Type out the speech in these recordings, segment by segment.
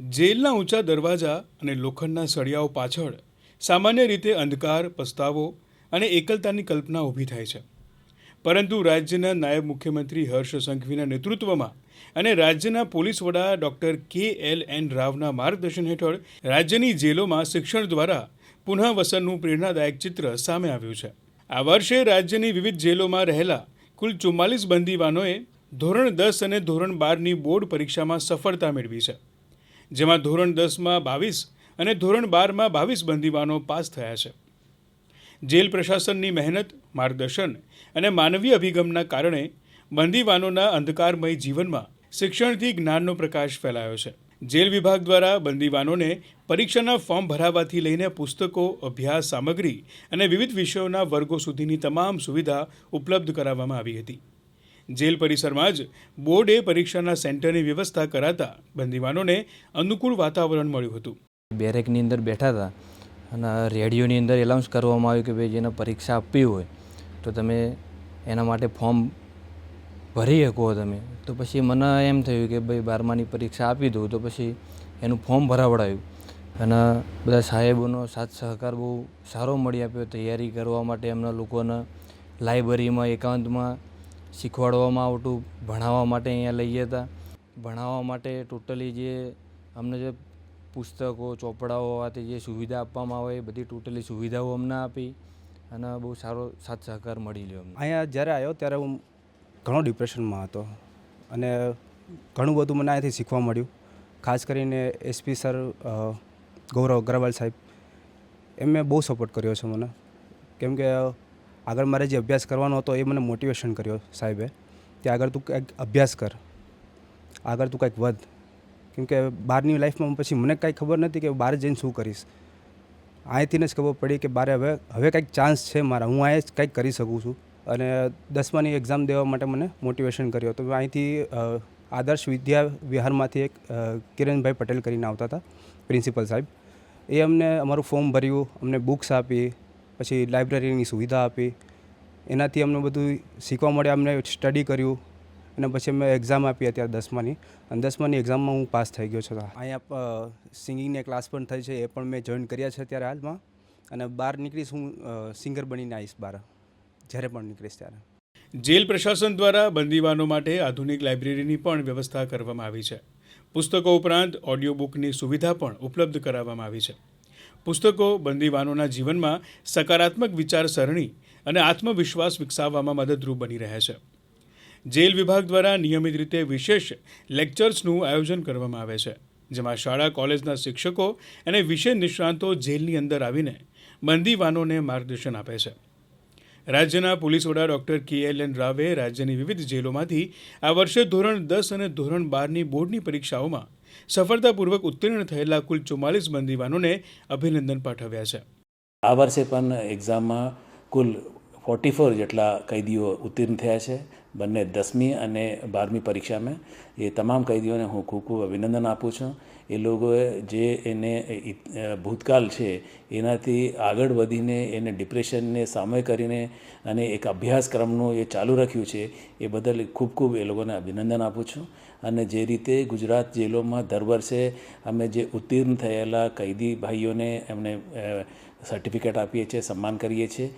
જેલના ઊંચા દરવાજા અને લોખંડના સળિયાઓ પાછળ સામાન્ય રીતે અંધકાર, પસ્તાવો અને એકલતાની કલ્પના ઊભી થાય છે. પરંતુ રાજ્યના નાયબ મુખ્યમંત્રી હર્ષ સંઘવીના નેતૃત્વમાં અને રાજ્યના પોલીસ વડા ડૉક્ટર KLN રાવના માર્ગદર્શન હેઠળ રાજ્યની જેલોમાં શિક્ષણ દ્વારા પુનઃવસનનું પ્રેરણાદાયક ચિત્ર સામે આવ્યું છે. આ વર્ષે રાજ્યની વિવિધ જેલોમાં રહેલા કુલ 44 બંદીવાનોએ ધોરણ 10 અને ધોરણ 12ની બોર્ડ પરીક્ષામાં સફળતા મેળવી છે, જેમાં ધોરણ 10માં 22 અને ધોરણ 12માં 22 બંદીવાનો પાસ થયા છે. જેલ પ્રશાસનની મહેનત, માર્ગદર્શન અને માનવીય અભિગમના કારણે બંદીવાનોના અંધકારમય જીવનમાં શિક્ષણથી જ્ઞાનનો પ્રકાશ ફેલાયો છે. જેલ વિભાગ દ્વારા બંદીવાનોને પરીક્ષાના ફોર્મ ભરાવવાથી લઈને પુસ્તકો, અભ્યાસ સામગ્રી અને વિવિધ વિષયોના વર્ગો સુધીની તમામ સુવિધા ઉપલબ્ધ કરાવવામાં આવી હતી. જેલ પરિસરમાં જ બોર્ડે પરીક્ષાના સેન્ટરની વ્યવસ્થા કરાતા બંદીવાનોને અનુકૂળ વાતાવરણ મળ્યું હતું. બેરેકની અંદર બેઠા હતા અને રેડિયોની અંદર એનાઉન્સ કરવામાં આવ્યું કે ભાઈ જેને પરીક્ષા આપવી હોય તો તમે એના માટે ફોર્મ ભરી શકો તમે. તો પછી મને એમ થયું કે ભાઈ 12માની પરીક્ષા આપી દઉં, તો પછી એનું ફોર્મ ભરાવડાવ્યું અને બધા સાહેબોનો સાથ સહકાર બહુ સારો મળી આપ્યો. તૈયારી કરવા માટે એમના લોકોને લાઇબ્રેરીમાં એકાંતમાં શીખવાડવામાં આવતું, ભણાવવા માટે અહીંયા લઈએ હતા. ભણાવવા માટે ટોટલી જે અમને જે પુસ્તકો, ચોપડાઓ હતી જે સુવિધા આપવામાં આવે એ બધી ટોટલી સુવિધાઓ અમને આપી અને બહુ સારો સાથ સહકાર મળી લ્યો અમને. અહીંયા જ્યારે આવ્યો ત્યારે હું ઘણો ડિપ્રેશનમાં હતો અને ઘણું બધું મને અહીંયાથી શીખવા મળ્યું. ખાસ કરીને SP સર ગૌરવ અગ્રવાલ સાહેબ એમને બહુ સપોર્ટ કર્યો છે મને, કેમ કે આગળ મારે જે અભ્યાસ કરવાનો હતો એ મને મોટિવેશન કર્યો સાહેબે કે આગળ તું કંઈક અભ્યાસ કર, આગળ તું કંઈક વધ. કેમ કે બહારની લાઈફમાં પછી મને કાંઈ ખબર નથી કે બહાર જઈને શું કરીશ. અહીંથી જ ખબર પડી કે બારે હવે કંઈક ચાન્સ છે મારા, હું અહીંયા જ કંઈક કરી શકું છું. અને 10માની એક્ઝામ દેવા માટે મને મોટિવેશન કર્યો. તો અહીંથી આદર્શ વિદ્યા વિહારમાંથી એક કિરણભાઈ પટેલ કરીને આવતા હતા, પ્રિન્સિપલ સાહેબ. એ અમને અમારું ફોર્મ ભર્યું, અમને બુક્સ આપી, પછી લાઇબ્રેરીની સુવિધા આપી. એનાથી અમને બધું શીખવા મળે, અમને સ્ટડી કર્યું અને પછી અમે એક્ઝામ આપી અત્યારે 10માની. અને 10માની એક્ઝામમાં હું પાસ થઈ ગયો છું. અહીંયા સિંગિંગની ક્લાસ પણ થઈ છે, એ પણ મેં જોઈન કર્યા છે અત્યારે હાલમાં. અને બહાર નીકળીશ હું સિંગર બનીને આવીશ બહાર, જ્યારે પણ નીકળીશ ત્યારે. જેલ પ્રશાસન દ્વારા બંદીવાનો માટે આધુનિક લાઇબ્રેરીની પણ વ્યવસ્થા કરવામાં આવી છે. પુસ્તકો ઉપરાંત ઓડિયો બુકની સુવિધા પણ ઉપલબ્ધ કરાવવામાં આવી છે. પુસ્તકો બંદીવાનોના જીવનમાં સકારાત્મક વિચારસરણી અને આત્મવિશ્વાસ વિકસાવવામાં મદદરૂપ બની રહે છે. જેલ વિભાગ દ્વારા નિયમિત રીતે વિશેષ લેક્ચર્સનું આયોજન કરવામાં આવે છે, જેમાં શાળા કોલેજના શિક્ષકો અને વિષય નિષ્ણાંતો જેલની અંદર આવીને બંદીવાનોને માર્ગદર્શન આપે છે. રાજ્યના પોલીસ વડા ડૉક્ટર KLN રાવે રાજ્યની વિવિધ જેલોમાંથી આ વર્ષે ધોરણ 10 અને ધોરણ 12ની બોર્ડની પરીક્ષાઓમાં સફળતાપૂર્વક ઉત્તીર્ણ થયેલા કુલ 44 બંદીવાનોને અભિનંદન પાઠવ્યા છે. આ વર્ષે પણ એક્ઝામમાં કુલ 44 જેટલા કૈદીઓ ઉત્તીર્ણ થયા છે, બંને 10મી અને 12મી પરીક્ષામાં. એ તમામ કૈદીઓને હું ખૂબ ખૂબ અભિનંદન આપું છું. એ લોકોએ જે એને ભૂતકાળ છે એનાથી આગળ વધીને એને ડિપ્રેશનને સામે કરીને અને એક અભ્યાસક્રમનું એ ચાલુ રાખ્યું છે, એ બદલ ખૂબ ખૂબ એ લોકોને અભિનંદન આપું છું. અને જે રીતે ગુજરાત જેલોમાં દર વર્ષે અમે જે ઉત્તીર્ણ થયેલા કૈદી ભાઈઓને એમને સર્ટિફિકેટ આપીએ છીએ, સન્માન કરીએ છીએ.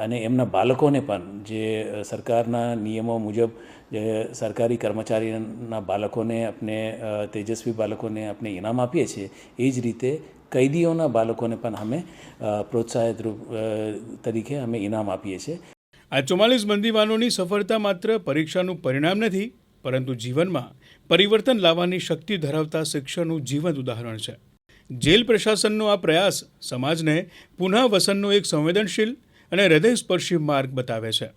અને એમના બાળકોને પણ જે સરકારના નિયમો મુજબ જે સરકારી કર્મચારીના બાળકોને આપણે તેજસ્વી બાળકોને આપણે ઇનામ આપીએ છીએ, એ જ રીતે કૈદીઓના બાળકોને પણ અમે પ્રોત્સાહિત રૂપ તરીકે અમે ઇનામ આપીએ છીએ. આ 44 બંદીવાનોની સફળતા માત્ર પરીક્ષાનું પરિણામ નથી, પરંતુ જીવનમાં પરિવર્તન લાવવાની શક્તિ ધરાવતા શિક્ષણનું જીવંત ઉદાહરણ છે. જેલ પ્રશાસનનો આ પ્રયાસ સમાજને પુનઃવસનનો એક સંવેદનશીલ અને હૃદયસ્પર્શી માર્ગ બતાવે છે.